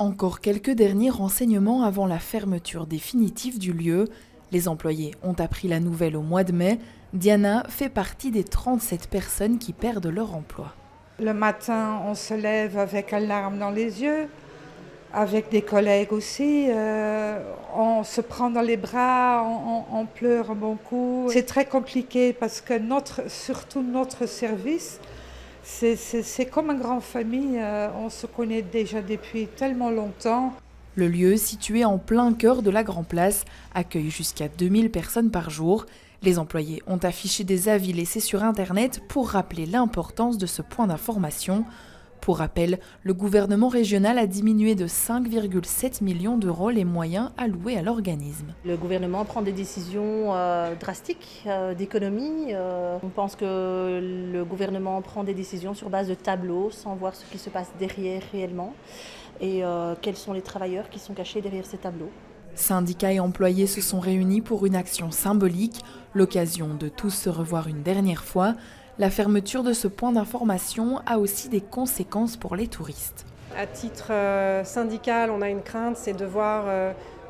Encore quelques derniers renseignements avant la fermeture définitive du lieu. Les employés ont appris la nouvelle au mois de mai. Diana fait partie des 37 personnes qui perdent leur emploi. Le matin, on se lève avec une larme dans les yeux, avec des collègues aussi. On se prend dans les bras, on pleure beaucoup. C'est très compliqué parce que surtout notre service, c'est comme une grande famille. On se connaît déjà depuis tellement longtemps. Le lieu, situé en plein cœur de la Grand Place, accueille jusqu'à 2000 personnes par jour. Les employés ont affiché des avis laissés sur Internet pour rappeler l'importance de ce point d'information. Pour rappel, le gouvernement régional a diminué de 5,7 millions d'euros les moyens alloués à l'organisme. Le gouvernement prend des décisions drastiques d'économie. On pense que le gouvernement prend des décisions sur base de tableaux, sans voir ce qui se passe derrière réellement et quels sont les travailleurs qui sont cachés derrière ces tableaux. Syndicats et employés se sont réunis pour une action symbolique, l'occasion de tous se revoir une dernière fois. La fermeture de ce point d'information a aussi des conséquences pour les touristes. À titre syndical, on a une crainte, c'est de voir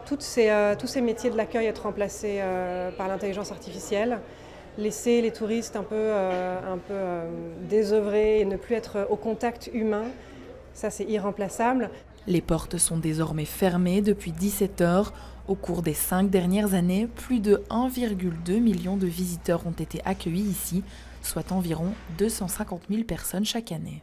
tous ces métiers de l'accueil être remplacés par l'intelligence artificielle, laisser les touristes un peu désœuvrés et ne plus être au contact humain. Ça, c'est irremplaçable. Les portes sont désormais fermées depuis 17 heures. Au cours des 5 dernières années, plus de 1,2 million de visiteurs ont été accueillis ici, soit environ 250 000 personnes chaque année.